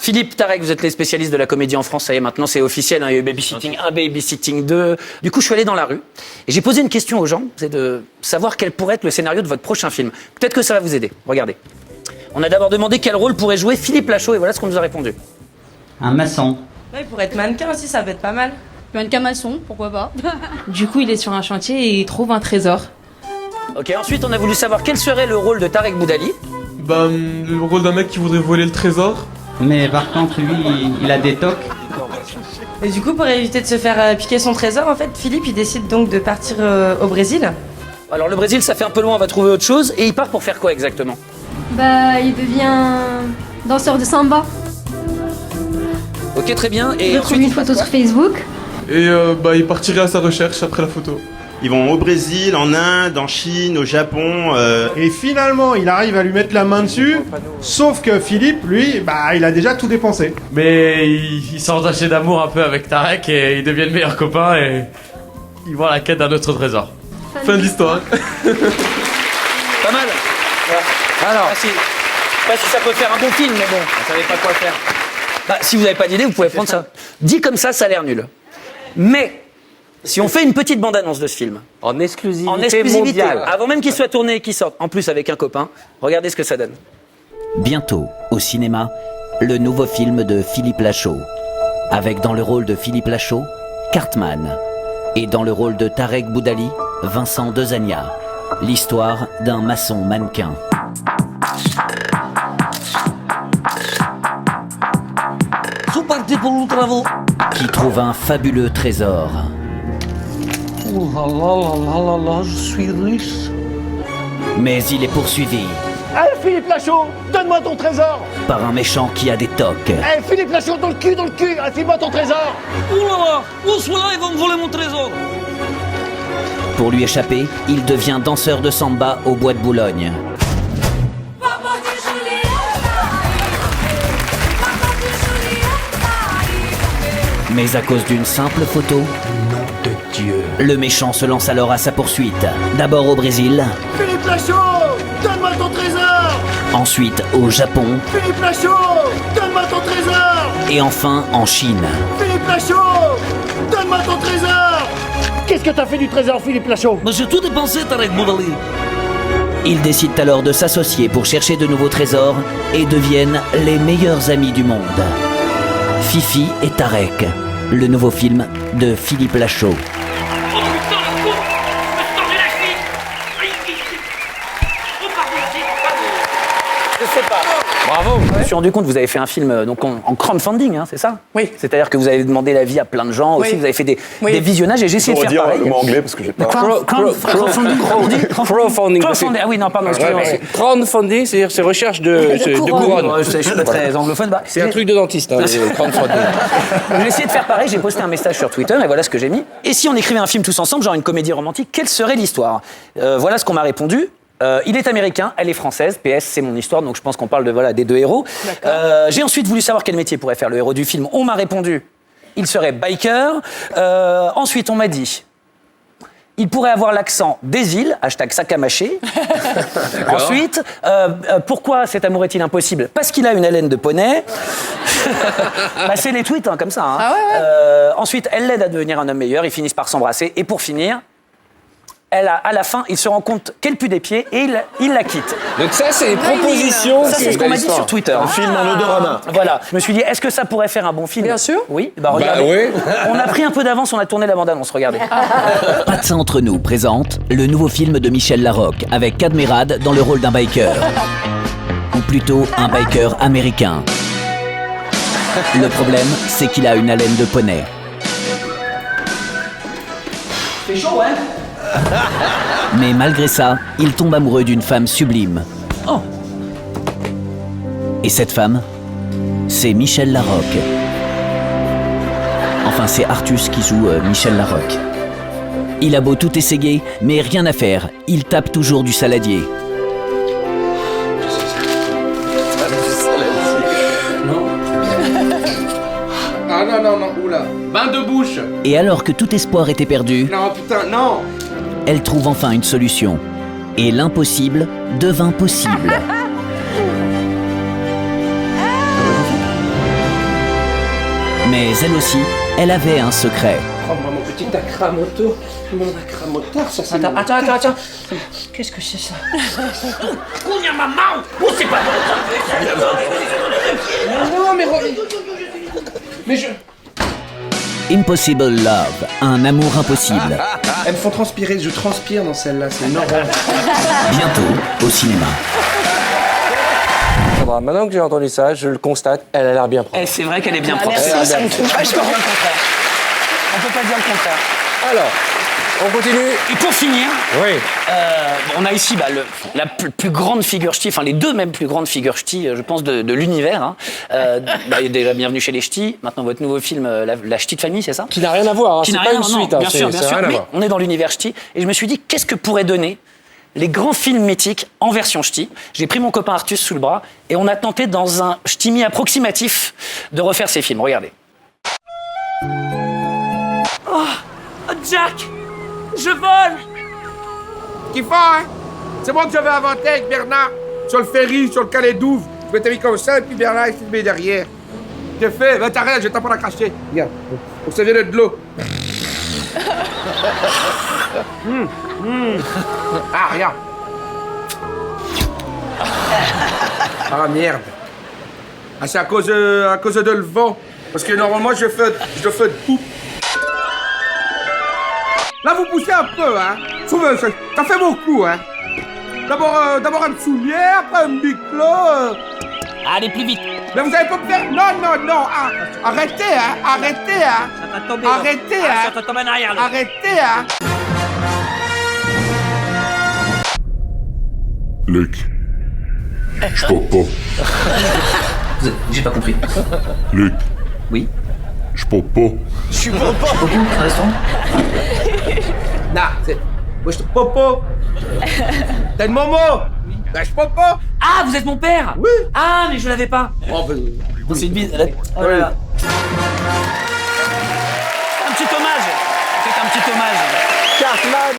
Philippe, Tarek, vous êtes les spécialistes de la comédie en France. Ça y est, maintenant c'est officiel. Hein, il y a eu Babysitting 1, Babysitting 2. Du coup, je suis allé dans la rue et j'ai posé une question aux gens. C'est de savoir quel pourrait être le scénario de votre prochain film. Peut-être que ça va vous aider. Regardez. On a d'abord demandé quel rôle pourrait jouer Philippe Lachaud et voilà ce qu'on nous a répondu. Un maçon. Ouais, il pourrait être mannequin aussi, ça peut être pas mal. Mannequin maçon, pourquoi pas. Du coup, il est sur un chantier et il trouve un trésor. Ok, ensuite on a voulu savoir quel serait le rôle de Tarek Boudali. Le rôle d'un mec qui voudrait voler le trésor. Mais par contre, lui, il a des tocs. Et du coup, pour éviter de se faire piquer son trésor, en fait, Philippe, il décide donc de partir au Brésil. Alors le Brésil, ça fait un peu loin, on va trouver autre chose. Et il part pour faire quoi exactement? Bah, il devient danseur de samba. Ok, très bien. Et Il retrouve une photo sur Facebook. Et il partirait à sa recherche après la photo. Ils vont au Brésil, en Inde, en Chine, au Japon. Et finalement, il arrive à lui mettre la main dessus. Sauf que Philippe, lui, il a déjà tout dépensé. Mais ils sont attachés d'amour un peu avec Tarek et ils deviennent meilleurs copains et ils vont à la quête d'un autre trésor. Fin de l'histoire. Pas mal. Voilà. Alors, je sais pas si ça peut faire un bon film, mais bon, on savait pas quoi faire. Bah, si vous n'avez pas d'idée, vous pouvez prendre ça. Dit comme ça a l'air nul. Mais si on fait une petite bande-annonce de ce film, en exclusivité mondiale, avant même qu'il soit tourné et qu'il sorte, en plus avec un copain, regardez ce que ça donne. Bientôt, au cinéma, le nouveau film de Philippe Lachaud. Avec dans le rôle de Philippe Lachaud, Cartman. Et dans le rôle de Tarek Boudali, Vincent Dezania. L'histoire d'un maçon mannequin. C'est parti pour les travaux. Qui trouve un fabuleux trésor. Oh là, je suis riche. Mais il est poursuivi. Hé Philippe Lachaud, donne-moi ton trésor. Par un méchant qui a des tocs. Hé Philippe Lachaud, dans le cul, file-moi ton trésor. Oh là là, où soit là, ils vont me voler mon trésor. Pour lui échapper, il devient danseur de samba au bois de Boulogne. Mais à cause d'une simple photo, Nom de Dieu. Le méchant se lance alors à sa poursuite. D'abord au Brésil. Philippe Lachaud, donne-moi ton trésor. Ensuite au Japon. Philippe Lachaud, donne-moi ton trésor. Et enfin en Chine. Philippe Lachaud, donne-moi ton trésor. Qu'est-ce que t'as fait du trésor, Philippe Lachaud? Mais j'ai tout dépensé, Tarek Boudali. Ils décident alors de s'associer pour chercher de nouveaux trésors et deviennent les meilleurs amis du monde. Fifi et Tarek, le nouveau film de Philippe Lachaud. Je sais pas. Bravo. Je me suis rendu compte que vous avez fait un film donc en crowdfunding, hein, c'est ça? Oui. C'est-à-dire que vous avez demandé l'avis à plein de gens aussi, Oui. vous avez fait des Oui. visionnages et j'ai essayé de faire pareil. le mot anglais parce que j'ai pas. Crowdfunding. Crowdfunding. Ah oui, non, pardon, excusez-moi. Crowdfunding, c'est-à-dire c'est recherche de couronne. Ouais, je suis pas très anglophone. Bah, C'est un truc de dentiste, hein, les crowdfunding. J'ai essayé de faire pareil, j'ai posté un message sur Twitter et voilà ce que j'ai mis. Et si on écrivait un film tous ensemble, genre une comédie romantique, quelle serait l'histoire? Voilà ce qu'on m'a répondu. Il est américain, elle est française. PS, c'est mon histoire, donc je pense qu'on parle des deux héros. J'ai ensuite voulu savoir quel métier pourrait faire le héros du film. On m'a répondu, il serait biker. Ensuite, on m'a dit, il pourrait avoir l'accent des îles, hashtag sac à mâcher. Ensuite, pourquoi cet amour est-il impossible? Parce qu'il a une haleine de poney. C'est les tweets, hein, comme ça. Hein. Ah ouais. Ensuite, elle l'aide à devenir un homme meilleur, ils finissent par s'embrasser. Et pour finir, à la fin, il se rend compte qu'elle pue des pieds et il la quitte. Donc ça, c'est les propositions. Ça, c'est ce qu'on m'a dit sur Twitter. Un film en odorama. Voilà. Je me suis dit, est-ce que ça pourrait faire un bon film? Bien sûr. Oui. Regardez. oui. On a pris un peu d'avance, on a tourné la bande-annonce, regardez. Pas de ça entre nous présente le nouveau film de Michel Larocque avec Cadmerade dans le rôle d'un biker. Ou plutôt un biker américain. Le problème, c'est qu'il a une haleine de poney. C'est chaud, hein? Mais malgré ça, il tombe amoureux d'une femme sublime. Oh. Et cette femme, c'est Michel Larocque. Enfin, c'est Artus qui joue Michel Larocque. Il a beau tout essayer, mais rien à faire. Il tape toujours du saladier. Ah non, oula. Bain de bouche. Et alors que tout espoir était perdu, Non, putain, non. elle trouve enfin une solution. Et l'impossible devint possible. Mais elle aussi, elle avait un secret. Prends-moi mon petit acra moto. Mon acra motard, ça c'est. Attends. Qu'est-ce que c'est ça? Cougna maman! Oh, c'est pas Non, mais. Mais je. Impossible Love, un amour impossible. Elles me font transpirer, je transpire dans celle-là, c'est énorme. Bientôt au cinéma. Maintenant que j'ai entendu ça, je le constate, elle a l'air bien propre. Eh, c'est vrai qu'elle est bien propre. merci, Ça me fait vachement dire le contraire. On peut pas dire le contraire. Alors, on continue. Et pour finir, Oui. on a ici la plus grande figure ch'ti, enfin les deux même plus grandes figures ch'ti, je pense, de l'univers. Hein. Déjà, bienvenue chez les ch'tis. Maintenant, votre nouveau film, la ch'ti de famille, c'est ça? Qui n'a rien à voir, hein, Qui c'est n'a pas rien, une non, suite. non, hein, bien sûr, c'est rien à mais voir. on est dans l'univers ch'ti. Et je me suis dit, qu'est-ce que pourraient donner les grands films mythiques en version ch'ti? J'ai pris mon copain Artus sous le bras et on a tenté, dans un ch'timi approximatif, de refaire ces films. Regardez. Oh, Jack, je vole! Qui fait, hein? C'est moi que j'avais inventé avec Bernard. Sur le ferry, sur le Calais-Douve. Je m'étais mis comme ça, et puis Bernard, il filmait derrière. J'ai fait, ben t'arrêtes, je vais t'apprendre à cracher. Regarde, pour que ça vienne de l'eau. Ah, regarde. Ah, merde. Ah, c'est à cause de le vent. Parce que normalement, je fais debout. Là, vous poussez un peu, hein. Ça fait beaucoup, hein. D'abord un soulière, après un biclo. Allez, plus vite! Mais vous allez pas me faire... Non. Ah, arrêtez, hein. Arrêtez, hein. Ça va tomber. Arrêtez, hein. Ça va tomber en arrière, là. Arrêtez, hein. Luc, je peux pas. J'ai pas compris. Luc. Oui. Je peux pas. Je suis pas. Beaucoup, un restaurant. Non, c'est... Moi, je te popo. T'as une momo. Oui. Ben, je popo. Ah, vous êtes mon père? Oui. Ah, mais je l'avais pas. Oh, ben... C'est une bise. Oh là là. Un petit hommage. Faites un petit hommage. Cartman.